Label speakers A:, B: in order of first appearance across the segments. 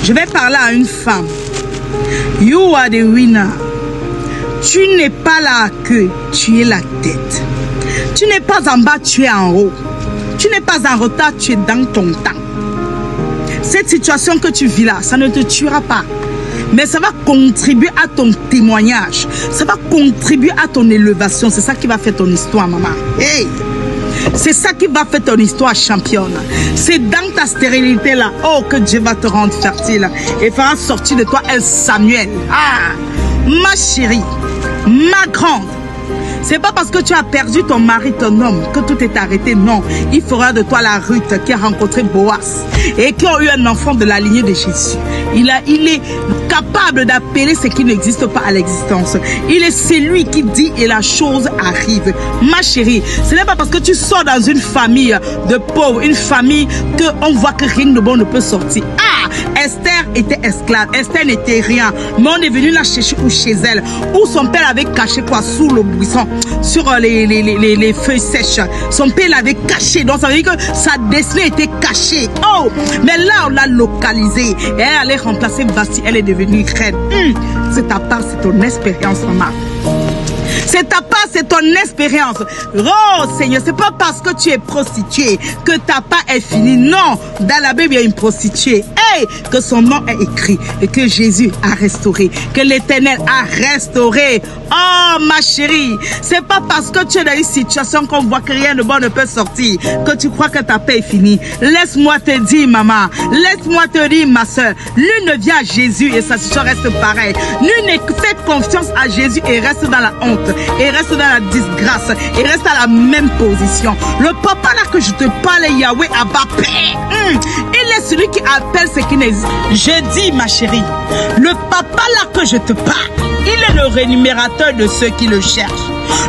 A: Je vais parler à une femme. You are the winner. Tu n'es pas la queue, tu es la tête. Tu n'es pas en bas, tu es en haut. Tu n'es pas en retard, tu es dans ton temps. Cette situation que tu vis là, ça ne te tuera pas. Mais ça va contribuer à ton témoignage. Ça va contribuer à ton élévation. C'est ça qui va faire ton histoire, maman. Hey! C'est ça qui va faire ton histoire championne. C'est dans ta stérilité là, oh, que Dieu va te rendre fertile et fera sortir de toi un Samuel. Ah, ma chérie, ma grande. C'est pas parce que tu as perdu ton mari, ton homme, que tout est arrêté. Non, il fera de toi la Ruth qui a rencontré Boaz et qui a eu un enfant de la lignée de Jésus. Il est capable d'appeler ce qui n'existe pas à l'existence. Il est celui qui dit et la chose arrive. Ma chérie, ce n'est pas parce que tu sors dans une famille de pauvres, une famille que on voit que rien de bon ne peut sortir. Ah, Esther était esclave, Esther n'était rien, mais on est venu la chercher ou chez elle, où son père avait caché quoi sous le buisson, sur les feuilles sèches. Son père l'avait caché, donc ça veut dire que sa destinée était cachée. Oh, mais là on l'a localisée et elle allait remplacer Vasti, elle est devenue reine. C'est ta part, c'est ton expérience, maman. C'est ta part, c'est ton expérience. Oh Seigneur, c'est pas parce que tu es prostituée que ta part est finie. Non, dans la Bible il y a une prostituée. Hey, que son nom est écrit et que Jésus a restauré, que l'Éternel a restauré. Oh ma chérie, c'est pas parce que tu es dans une situation qu'on voit que rien de bon ne peut sortir que tu crois que ta paix est finie. Laisse-moi te dire, maman, laisse-moi te dire, ma soeur, l'une ne vient à Jésus et sa situation reste pareille. L'une fait confiance à Jésus et reste dans la honte, et reste dans la disgrâce, et reste à la même position. Le papa là que je te parle, Yahweh Abba Père, il est celui qui appelle ce qui n'existe. Je dis, ma chérie, le papa là que je te parle, il est le rémunérateur de ceux qui le cherchent.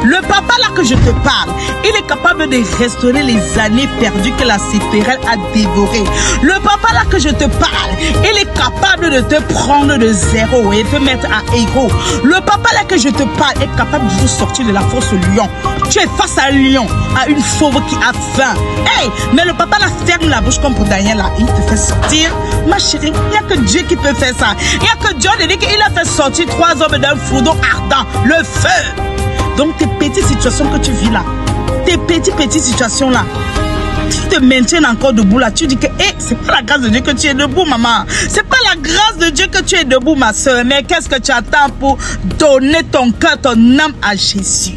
A: Le papa là que je te parle, il est capable de restaurer les années perdues que la citérelle a dévorées. Le papa là que je te parle, il est capable de te prendre de zéro et te mettre à héros. Le papa là que je te parle est capable de te sortir de la fosse au lion. Tu es face à un lion, à une fauve qui a faim. Hey, mais le papa là ferme la bouche comme pour Daniel là, il te fait sortir. Ma chérie, il n'y a que Dieu qui peut faire ça. Il n'y a que Dieu qui dit qu'il a fait sortir 3 hommes d'un fourneau ardent, le feu. Donc tes petites situations que tu vis là, tes petites situations là, tu te maintiens encore debout là, tu dis que c'est pas la grâce de Dieu que tu es debout, maman. C'est pas la grâce de Dieu que tu es debout, ma soeur. Mais qu'est-ce que tu attends pour donner ton cœur, ton âme à Jésus?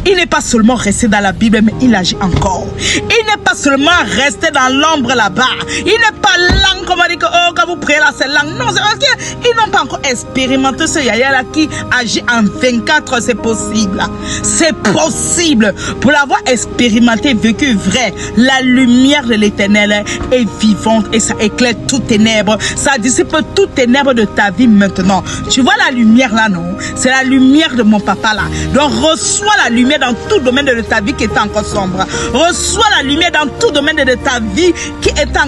A: Il n'est pas seulement resté dans la Bible, mais il agit encore. Il n'est pas seulement resté dans l'ombre là-bas. Il n'est pas lent, comme on dit que quand vous priez là, c'est lent. Non, c'est parce qu'ils n'ont pas encore expérimenté ce Yahya-là qui agit en 24 heures. C'est possible. C'est possible. Pour l'avoir expérimenté, vécu vrai, la lumière de l'Éternel est vivante et ça éclaire toutes ténèbres. Ça dissipe toutes ténèbres de ta vie maintenant. Tu vois la lumière là, non? C'est la lumière de mon papa là. Donc reçois la lumière dans tout domaine de ta vie qui est encore sombre. Reçois la lumière dans tout domaine de ta vie qui est encore